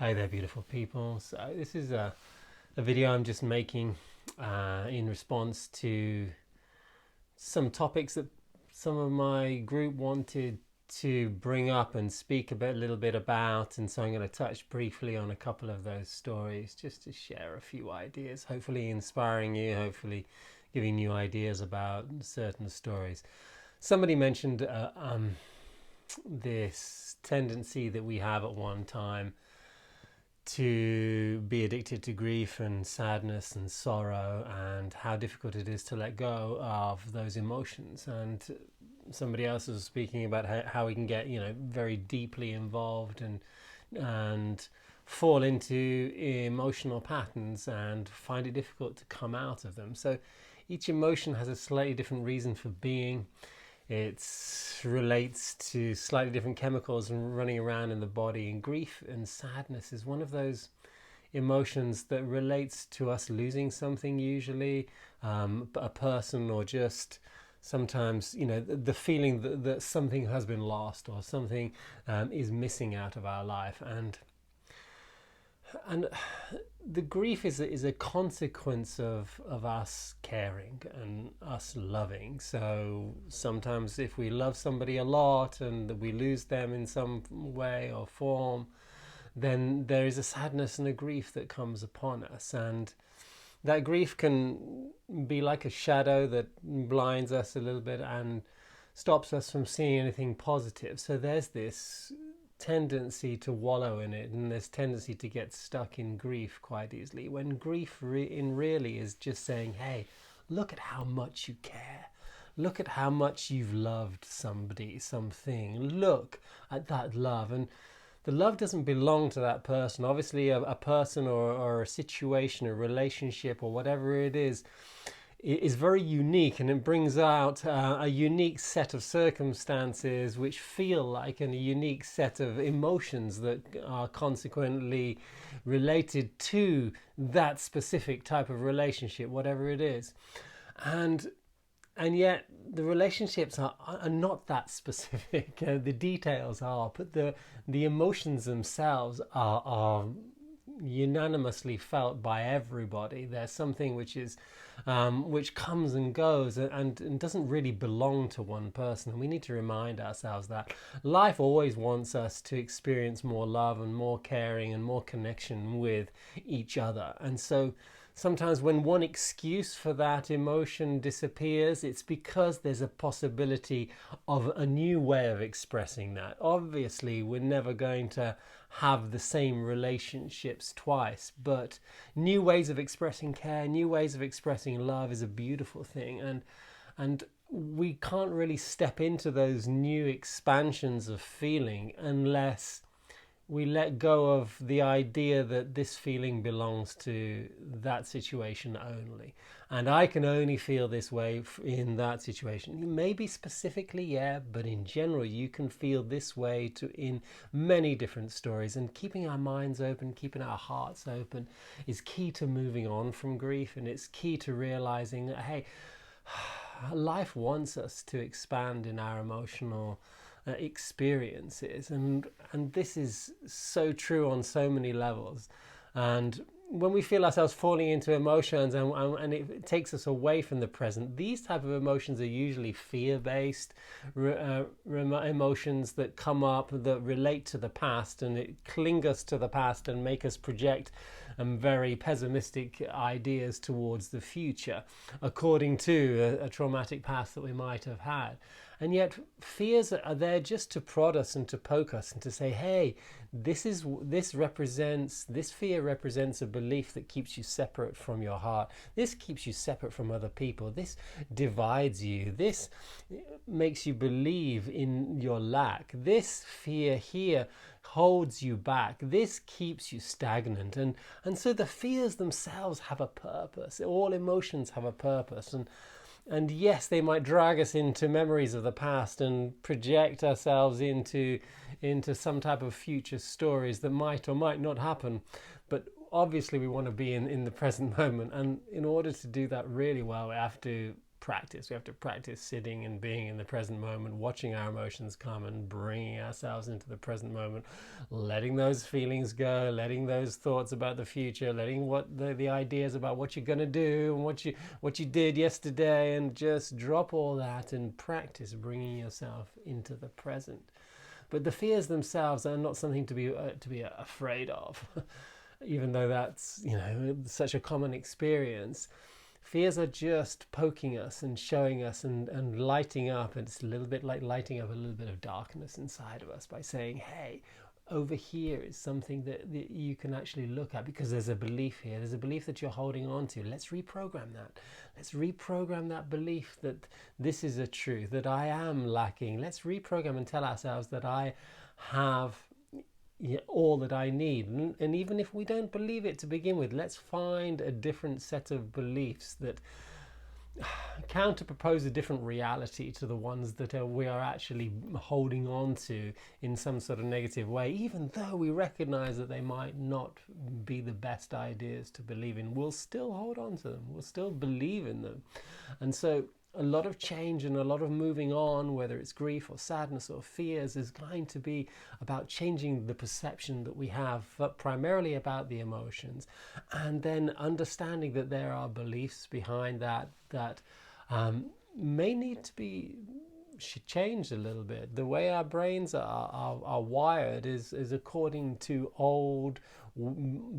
Hi there, beautiful people. So this is a video I'm just making in response to some topics that some of my group wanted to bring up and speak a little bit about, and so I'm going to touch briefly on a couple of those stories just to share a few ideas, hopefully inspiring you, hopefully giving you ideas about certain stories. Somebody mentioned this tendency that we have at one time to be addicted to grief and sadness and sorrow, and how difficult it is to let go of those emotions. And somebody else was speaking about how we can get, very deeply involved and fall into emotional patterns and find it difficult to come out of them. So each emotion has a slightly different reason for being. It relates to slightly different chemicals running around in the body, and grief and sadness is one of those emotions that relates to us losing something, usually a person, or just sometimes the feeling that something has been lost, or something is missing out of our life. And the grief is a consequence of us caring and us loving. So sometimes if we love somebody a lot and we lose them in some way or form, then there is a sadness and a grief that comes upon us. And that grief can be like a shadow that blinds us a little bit and stops us from seeing anything positive. So there's this tendency to wallow in it, and there's tendency to get stuck in grief quite easily, when grief really is just saying, hey, look at how much you care, look at how much you've loved somebody, something, look at that love. And the love doesn't belong to that person. Obviously a person or a situation, a relationship, or whatever it is very unique, and it brings out a unique set of circumstances which feel like a unique set of emotions that are consequently related to that specific type of relationship, whatever it is. And yet the relationships are not that specific. The details are, but the emotions themselves are unanimously felt by everybody. There's something which is which comes and goes, and doesn't really belong to one person. And we need to remind ourselves that life always wants us to experience more love and more caring and more connection with each other. And so sometimes when one excuse for that emotion disappears, it's because there's a possibility of a new way of expressing that. Obviously, we're never going to have the same relationships twice, but new ways of expressing care, new ways of expressing love is a beautiful thing. And we can't really step into those new expansions of feeling unless we let go of the idea that this feeling belongs to that situation only. And I can only feel this way in that situation. Maybe specifically, yeah, but in general, you can feel this way in many different stories. And keeping our minds open, keeping our hearts open is key to moving on from grief. And it's key to realizing that, hey, life wants us to expand in our emotional experiences, and this is so true on so many levels. And when we feel ourselves falling into emotions, and it takes us away from the present, these type of emotions are usually fear-based emotions that come up, that relate to the past, and it cling us to the past and make us project very pessimistic ideas towards the future, according to a traumatic past that we might have had. And yet fears are there just to prod us and to poke us and to say, hey, this fear represents a belief that keeps you separate from your heart. This keeps you separate from other people. This divides you. This makes you believe in your lack. This fear here holds you back. This keeps you stagnant. And so the fears themselves have a purpose. All emotions have a purpose. And yes, they might drag us into memories of the past and project ourselves into some type of future stories that might or might not happen. But obviously we want to be in the present moment. And in order to do that really well, we have to practice. We have to practice sitting and being in the present moment, watching our emotions come and bringing ourselves into the present moment, letting those feelings go, letting those thoughts about the future, letting what the ideas about what you're going to do and what you did yesterday, and just drop all that and practice bringing yourself into the present. But the fears themselves are not something to be afraid of, even though that's, such a common experience. Fears are just poking us and showing us and lighting up. And it's a little bit like lighting up a little bit of darkness inside of us by saying, hey, over here is something that you can actually look at, because there's a belief here. There's a belief that you're holding on to. Let's reprogram that. Let's reprogram that belief that this is a truth, that I am lacking. Let's reprogram and tell ourselves that I have all that I need. And even if we don't believe it to begin with, let's find a different set of beliefs that counterpropose a different reality to the ones that we are actually holding on to in some sort of negative way, even though we recognize that they might not be the best ideas to believe in. We'll still hold on to them. We'll still believe in them. And so a lot of change and a lot of moving on, whether it's grief or sadness or fears, is going to be about changing the perception that we have, but primarily about the emotions, and then understanding that there are beliefs behind that may need to be changed a little bit. The way our brains are wired is according to old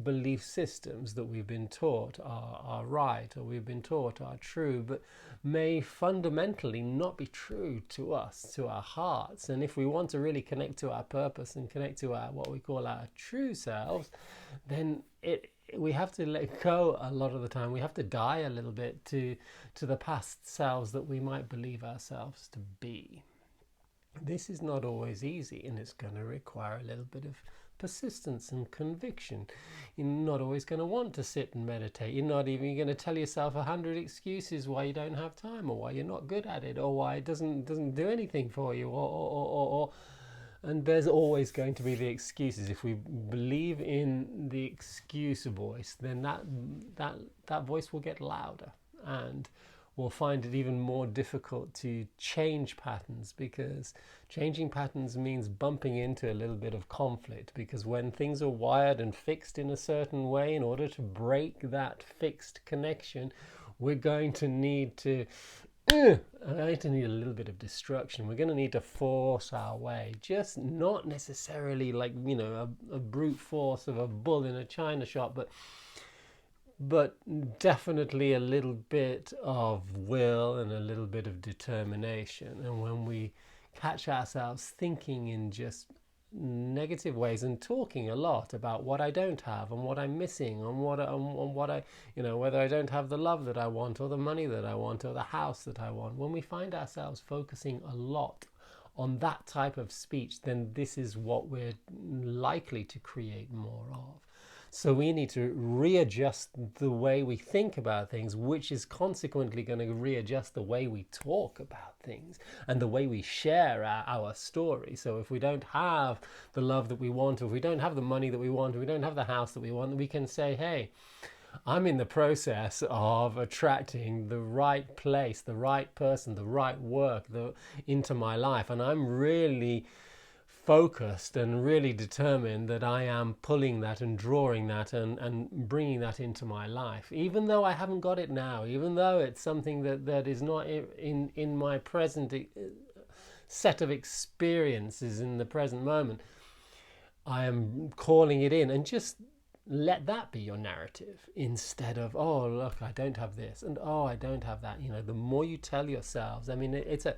belief systems that we've been taught are right, or we've been taught are true, but may fundamentally not be true to us, to our hearts. And if we want to really connect to our purpose and connect to our what we call our true selves, then we have to let go a lot of the time. We have to die a little bit to the past selves that we might believe ourselves to be. This is not always easy, and it's going to require a little bit of persistence and conviction. You're not always going to want to sit and meditate. You're not even going to tell yourself 100 excuses why you don't have time, or why you're not good at it, or why it doesn't do anything for you, or and there's always going to be the excuses. If we believe in the excuse voice, then that voice will get louder, and we'll find it even more difficult to change patterns, because changing patterns means bumping into a little bit of conflict, because when things are wired and fixed in a certain way, in order to break that fixed connection, we're going to need to a little bit of destruction. We're going to need to force our way, just not necessarily like, a brute force of a bull in a china shop, but definitely a little bit of will and a little bit of determination. And when we catch ourselves thinking in just negative ways and talking a lot about what I don't have and what I'm missing, and what I, whether I don't have the love that I want, or the money that I want, or the house that I want, when we find ourselves focusing a lot on that type of speech, then this is what we're likely to create more of. So we need to readjust the way we think about things, which is consequently going to readjust the way we talk about things and the way we share our story. So if we don't have the love that we want, or if we don't have the money that we want, or we don't have the house that we want, we can say, hey, I'm in the process of attracting the right place, the right person, the right work into my life, and I'm really focused and really determined that I am pulling that and drawing that and bringing that into my life, even though I haven't got it now, even though it's something that is not in my present set of experiences in the present moment. I am calling it in, and just let that be your narrative, instead of, oh, look, I don't have this, and oh, I don't have that. The more you tell yourselves, I mean, it's a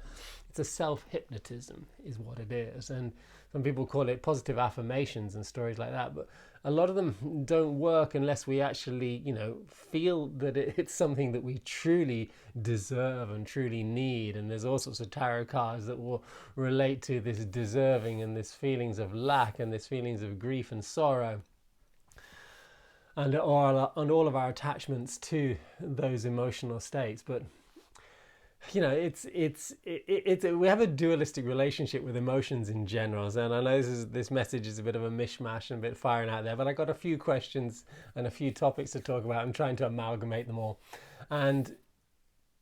self-hypnotism is what it is. And some people call it positive affirmations and stories like that, but a lot of them don't work unless we actually, feel that it's something that we truly deserve and truly need. And there's all sorts of tarot cards that will relate to this deserving and this feelings of lack and this feelings of grief and sorrow, and all of our attachments to those emotional states. But we have a dualistic relationship with emotions in general, and I know this message is a bit of a mishmash and a bit firing out there, but I got a few questions and a few topics to talk about. I'm trying to amalgamate them all, and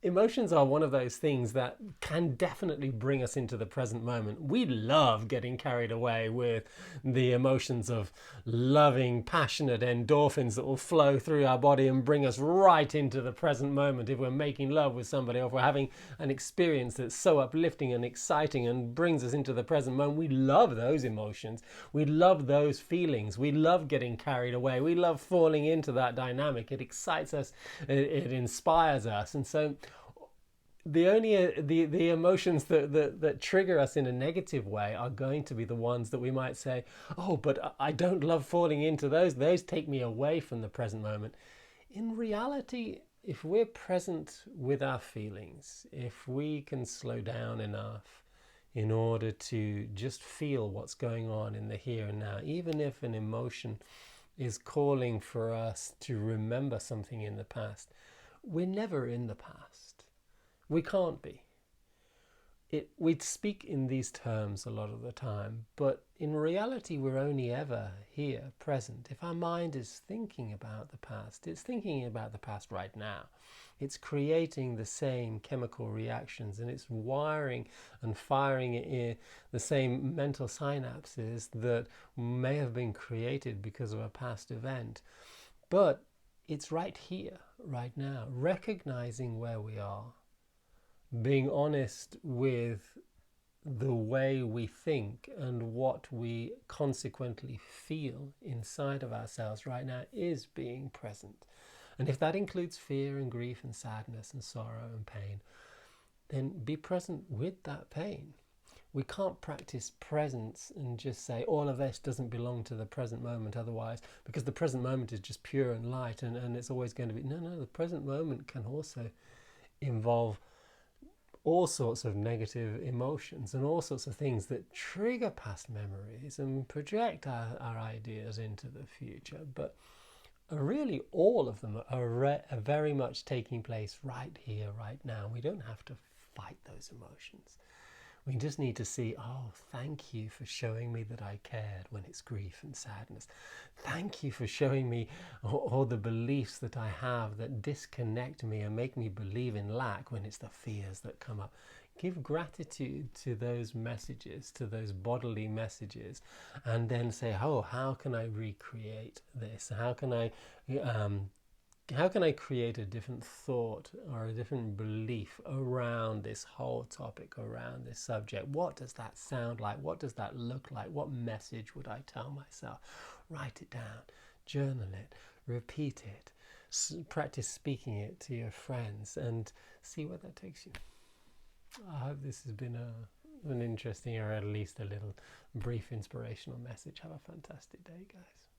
emotions are one of those things that can definitely bring us into the present moment. We love getting carried away with the emotions of loving, passionate endorphins that will flow through our body and bring us right into the present moment. If we're making love with somebody, or if we're having an experience that's so uplifting and exciting and brings us into the present moment, we love those emotions. We love those feelings. We love getting carried away. We love falling into that dynamic. It excites us. It inspires us. And so the emotions that trigger us in a negative way are going to be the ones that we might say, oh, but I don't love falling into those take me away from the present moment. In reality, if we're present with our feelings, if we can slow down enough in order to just feel what's going on in the here and now, even if an emotion is calling for us to remember something in the past, we're never in the past. We can't be. We'd speak in these terms a lot of the time, but in reality we're only ever here, present. If our mind is thinking about the past, it's thinking about the past right now. It's creating the same chemical reactions, and it's wiring and firing in the same mental synapses that may have been created because of a past event. But it's right here, right now, recognizing where we are, being honest with the way we think and what we consequently feel inside of ourselves right now is being present. And if that includes fear and grief and sadness and sorrow and pain, then be present with that pain. We can't practice presence and just say all of this doesn't belong to the present moment otherwise, because the present moment is just pure and light, and it's always going to be. No, the present moment can also involve all sorts of negative emotions and all sorts of things that trigger past memories and project our ideas into the future. But really all of them are very much taking place right here, right now. We don't have to fight those emotions. We just need to see, oh, thank you for showing me that I cared when it's grief and sadness. Thank you for showing me all the beliefs that I have that disconnect me and make me believe in lack when it's the fears that come up. Give gratitude to those messages, to those bodily messages, and then say, oh, how can I recreate this? How can I create a different thought or a different belief around this whole topic, around this subject? What does that sound like? What does that look like? What message would I tell myself? Write it down, journal it, repeat it, practice speaking it to your friends, and see where that takes you. I hope this has been an interesting, or at least a little brief inspirational message. Have a fantastic day, guys.